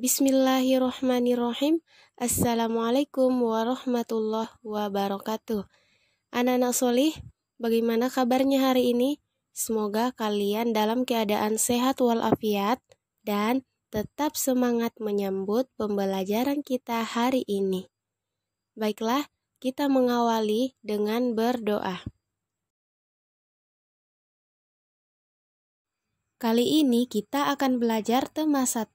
Bismillahirrohmanirrohim. Assalamualaikum warahmatullahi wabarakatuh. Anak-anak solih, bagaimana kabarnya hari ini? Semoga kalian dalam keadaan sehat walafiat dan tetap semangat menyambut pembelajaran kita hari ini. Baiklah, kita mengawali dengan berdoa. Kali ini kita akan belajar tema 1,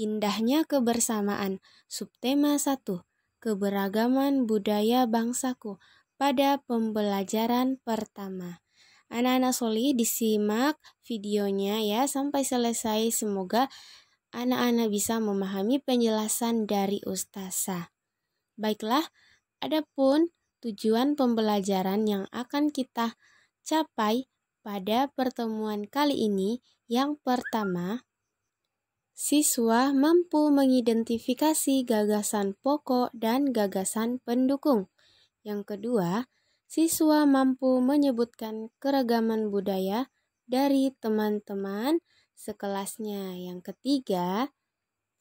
indahnya kebersamaan. Subtema 1, keberagaman budaya bangsaku, pada pembelajaran pertama. Anak-anak solih disimak videonya ya sampai selesai. Semoga anak-anak bisa memahami penjelasan dari Ustazah. Baiklah, adapun tujuan pembelajaran yang akan kita capai pada pertemuan kali ini, yang pertama, siswa mampu mengidentifikasi gagasan pokok dan gagasan pendukung. Yang kedua, siswa mampu menyebutkan keragaman budaya dari teman-teman sekelasnya. Yang ketiga,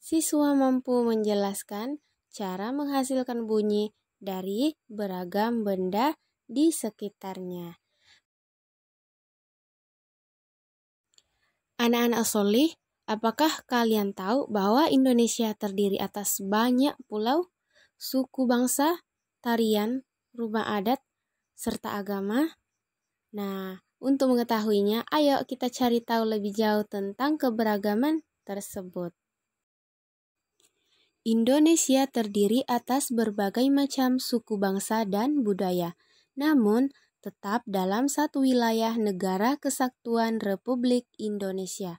siswa mampu menjelaskan cara menghasilkan bunyi dari beragam benda di sekitarnya. Anak-anak solih, apakah kalian tahu bahwa Indonesia terdiri atas banyak pulau, suku bangsa, tarian, rumah adat, serta agama? Nah, untuk mengetahuinya, ayo kita cari tahu lebih jauh tentang keberagaman tersebut. Indonesia terdiri atas berbagai macam suku bangsa dan budaya, namun tetap dalam satu wilayah Negara Kesatuan Republik Indonesia.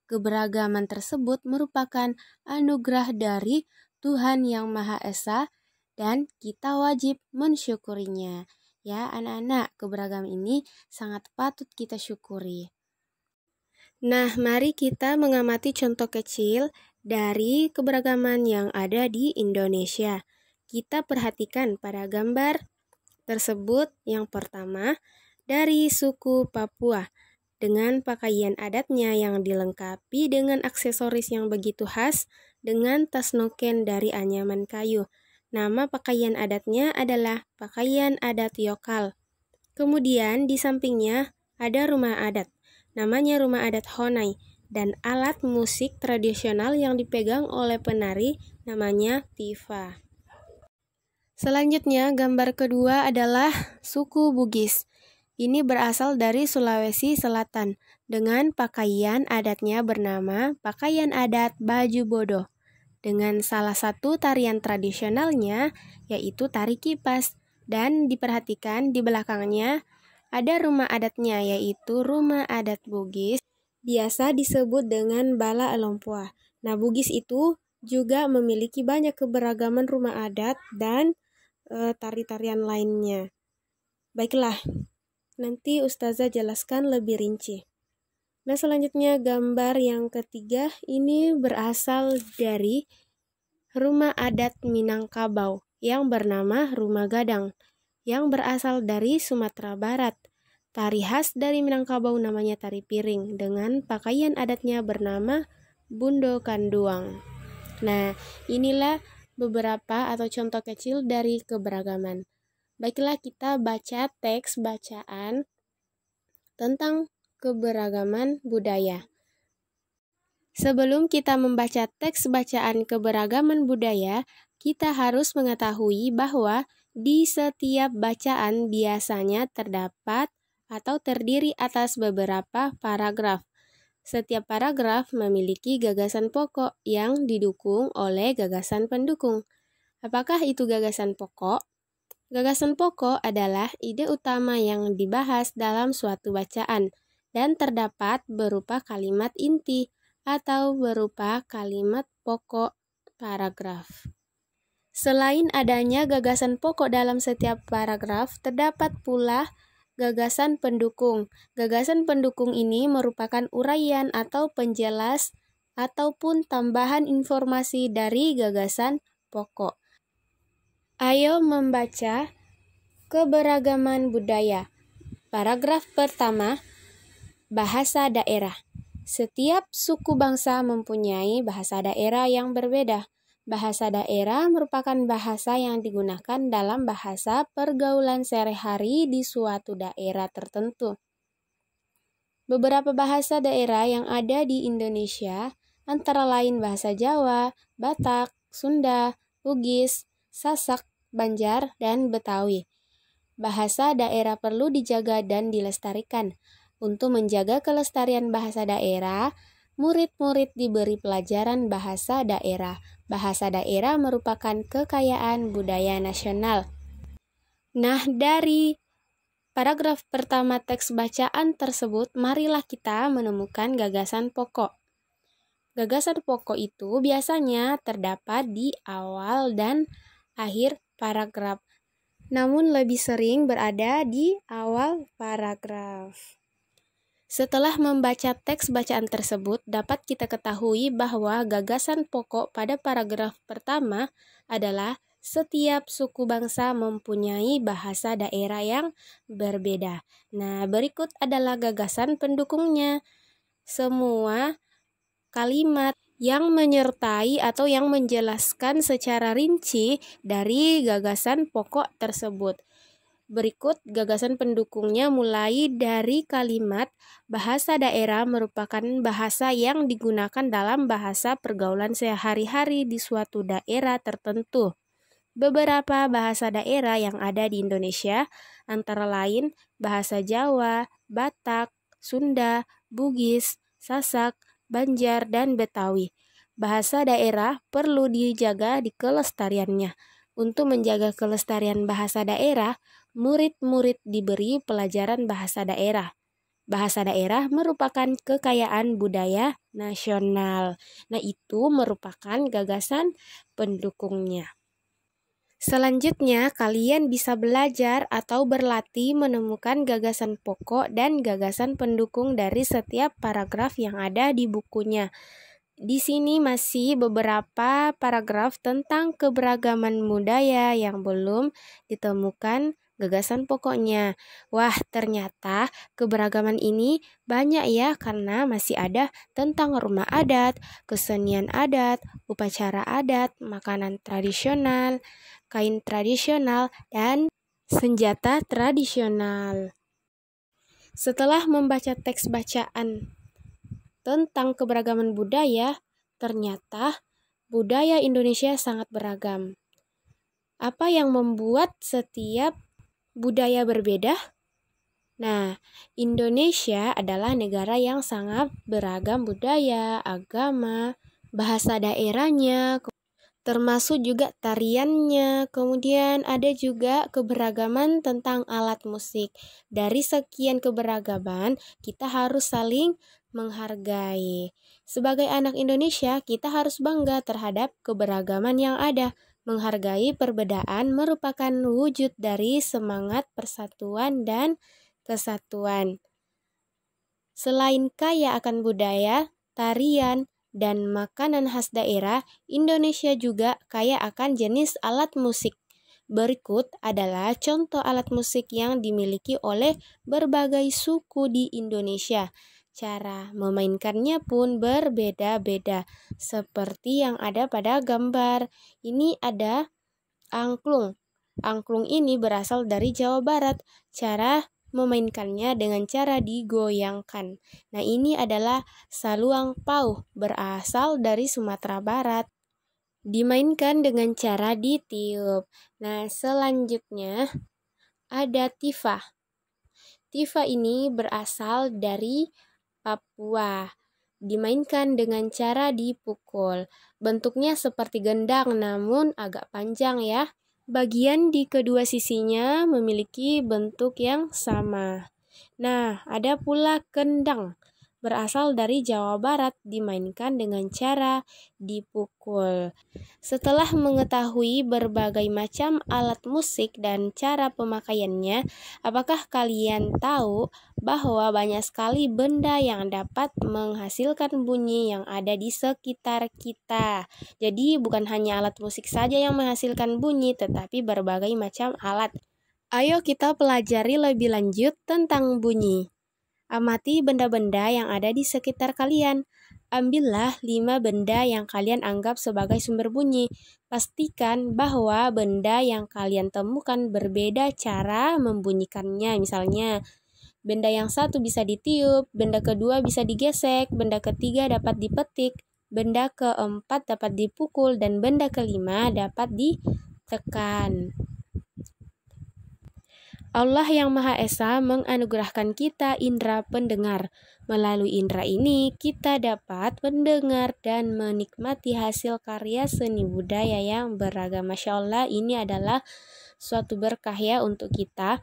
Keberagaman tersebut merupakan anugerah dari Tuhan Yang Maha Esa dan kita wajib mensyukurinya. Ya anak-anak, keberagaman ini sangat patut kita syukuri. Nah, mari kita mengamati contoh kecil dari keberagaman yang ada di Indonesia. Kita perhatikan pada gambar tersebut. Yang pertama, dari suku Papua dengan pakaian adatnya yang dilengkapi dengan aksesoris yang begitu khas dengan tas noken dari anyaman kayu. Nama pakaian adatnya adalah pakaian adat Yokal. Kemudian di sampingnya ada rumah adat, namanya rumah adat Honai, dan alat musik tradisional yang dipegang oleh penari namanya tifa. Selanjutnya, gambar kedua adalah suku Bugis. Ini berasal dari Sulawesi Selatan dengan pakaian adatnya bernama pakaian adat Baju Bodoh. Dengan salah satu tarian tradisionalnya yaitu tari kipas, dan diperhatikan di belakangnya ada rumah adatnya yaitu rumah adat Bugis, biasa disebut dengan Bala Elompoa. Nah, Bugis itu juga memiliki banyak keberagaman rumah adat dan tari-tarian lainnya. Baiklah, nanti Ustazah jelaskan lebih rinci. Nah, selanjutnya gambar yang ketiga ini berasal dari rumah adat Minangkabau yang bernama Rumah Gadang, yang berasal dari Sumatera Barat. Tari khas dari Minangkabau namanya tari piring dengan pakaian adatnya bernama Bundo Kanduang. Nah, inilah beberapa atau contoh kecil dari keberagaman. Baiklah, kita baca teks bacaan tentang keberagaman budaya. Sebelum kita membaca teks bacaan keberagaman budaya, kita harus mengetahui bahwa di setiap bacaan biasanya terdapat atau terdiri atas beberapa paragraf. Setiap paragraf memiliki gagasan pokok yang didukung oleh gagasan pendukung. Apakah itu gagasan pokok? Gagasan pokok adalah ide utama yang dibahas dalam suatu bacaan dan terdapat berupa kalimat inti atau berupa kalimat pokok paragraf. Selain adanya gagasan pokok dalam setiap paragraf, terdapat pula gagasan pendukung. Gagasan pendukung ini merupakan uraian atau penjelas ataupun tambahan informasi dari gagasan pokok. Ayo membaca keberagaman budaya. Paragraf pertama, bahasa daerah. Setiap suku bangsa mempunyai bahasa daerah yang berbeda. Bahasa daerah merupakan bahasa yang digunakan dalam bahasa pergaulan sehari-hari di suatu daerah tertentu. Beberapa bahasa daerah yang ada di Indonesia antara lain bahasa Jawa, Batak, Sunda, Bugis, Sasak, Banjar, dan Betawi. Bahasa daerah perlu dijaga dan dilestarikan. Untuk menjaga kelestarian bahasa daerah, murid-murid diberi pelajaran bahasa daerah. Bahasa daerah merupakan kekayaan budaya nasional. Nah, dari paragraf pertama teks bacaan tersebut, marilah kita menemukan gagasan pokok. Gagasan pokok itu biasanya terdapat di awal dan akhir paragraf, namun lebih sering berada di awal paragraf. Setelah membaca teks bacaan tersebut, dapat kita ketahui bahwa gagasan pokok pada paragraf pertama adalah setiap suku bangsa mempunyai bahasa daerah yang berbeda. Nah, berikut adalah gagasan pendukungnya. Semua kalimat yang menyertai atau yang menjelaskan secara rinci dari gagasan pokok tersebut. Berikut gagasan pendukungnya mulai dari kalimat bahasa daerah merupakan bahasa yang digunakan dalam bahasa pergaulan sehari-hari di suatu daerah tertentu. Beberapa bahasa daerah yang ada di Indonesia antara lain bahasa Jawa, Batak, Sunda, Bugis, Sasak, Banjar, dan Betawi. Bahasa daerah perlu dijaga di kelestariannya. Untuk menjaga kelestarian bahasa daerah, murid-murid diberi pelajaran bahasa daerah. Bahasa daerah merupakan kekayaan budaya nasional. Nah, itu merupakan gagasan pendukungnya. Selanjutnya, kalian bisa belajar atau berlatih menemukan gagasan pokok dan gagasan pendukung dari setiap paragraf yang ada di bukunya. Di sini masih beberapa paragraf tentang keberagaman budaya yang belum ditemukan gagasan pokoknya. Wah, ternyata keberagaman ini banyak ya, karena masih ada tentang rumah adat, kesenian adat, upacara adat, makanan tradisional, kain tradisional, dan senjata tradisional. Setelah membaca teks bacaan tentang keberagaman budaya, ternyata budaya Indonesia sangat beragam. Apa yang membuat setiap budaya berbeda? Nah, Indonesia adalah negara yang sangat beragam budaya, agama, bahasa daerahnya, termasuk juga tariannya. Kemudian ada juga keberagaman tentang alat musik. Dari sekian keberagaman, kita harus saling menghargai. Sebagai anak Indonesia, kita harus bangga terhadap keberagaman yang ada. Menghargai perbedaan merupakan wujud dari semangat persatuan dan kesatuan. Selain kaya akan budaya, tarian, dan makanan khas daerah, Indonesia juga kaya akan jenis alat musik. Berikut adalah contoh alat musik yang dimiliki oleh berbagai suku di Indonesia. Cara memainkannya pun berbeda-beda, seperti yang ada pada gambar. Ini ada angklung. Angklung ini berasal dari Jawa Barat. Cara memainkannya dengan cara digoyangkan. Nah, ini adalah saluang pauh, berasal dari Sumatera Barat. Dimainkan dengan cara ditiup. Nah, selanjutnya ada tifa. Tifa ini berasal dari Papua. Dimainkan dengan cara dipukul. Bentuknya seperti gendang namun agak panjang ya. Bagian di kedua sisinya memiliki bentuk yang sama. Nah, ada pula kendang. Berasal dari Jawa Barat, dimainkan dengan cara dipukul. Setelah mengetahui berbagai macam alat musik dan cara pemakaiannya, apakah kalian tahu bahwa banyak sekali benda yang dapat menghasilkan bunyi yang ada di sekitar kita? Jadi bukan hanya alat musik saja yang menghasilkan bunyi, tetapi berbagai macam alat. Ayo kita pelajari lebih lanjut tentang bunyi. Amati benda-benda yang ada di sekitar kalian. Ambillah 5 benda yang kalian anggap sebagai sumber bunyi. Pastikan bahwa benda yang kalian temukan berbeda cara membunyikannya. Misalnya, benda yang satu bisa ditiup, benda kedua bisa digesek, benda ketiga dapat dipetik, benda keempat dapat dipukul, dan benda kelima dapat ditekan. Allah yang Maha Esa menganugerahkan kita indera pendengar. Melalui indera ini, kita dapat mendengar dan menikmati hasil karya seni budaya yang beragam. Masya Allah, ini adalah suatu berkah ya untuk kita.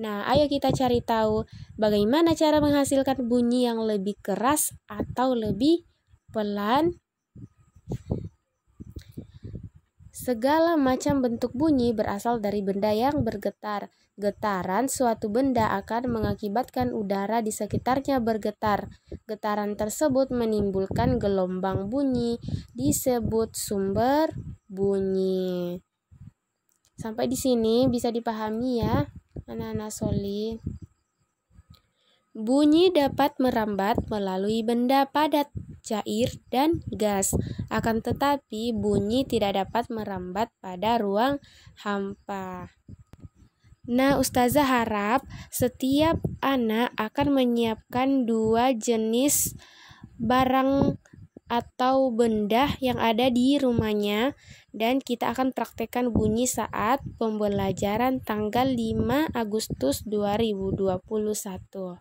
Nah, ayo kita cari tahu bagaimana cara menghasilkan bunyi yang lebih keras atau lebih pelan. Segala macam bentuk bunyi berasal dari benda yang bergetar. Getaran suatu benda akan mengakibatkan udara di sekitarnya bergetar. Getaran tersebut menimbulkan gelombang bunyi, disebut sumber bunyi. Sampai di sini bisa dipahami ya, anak-anak solih. Bunyi dapat merambat melalui benda padat, cair, dan gas. Akan tetapi bunyi tidak dapat merambat pada ruang hampa. Nah, Ustazah harap setiap anak akan menyiapkan 2 jenis barang atau benda yang ada di rumahnya, dan kita akan praktekkan bunyi saat pembelajaran tanggal 5 Agustus 2021.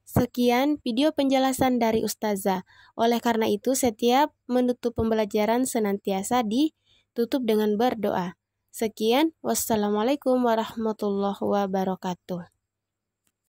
Sekian video penjelasan dari Ustazah. Oleh karena itu, setiap menutup pembelajaran senantiasa ditutup dengan berdoa. Sekian, wassalamualaikum warahmatullahi wabarakatuh.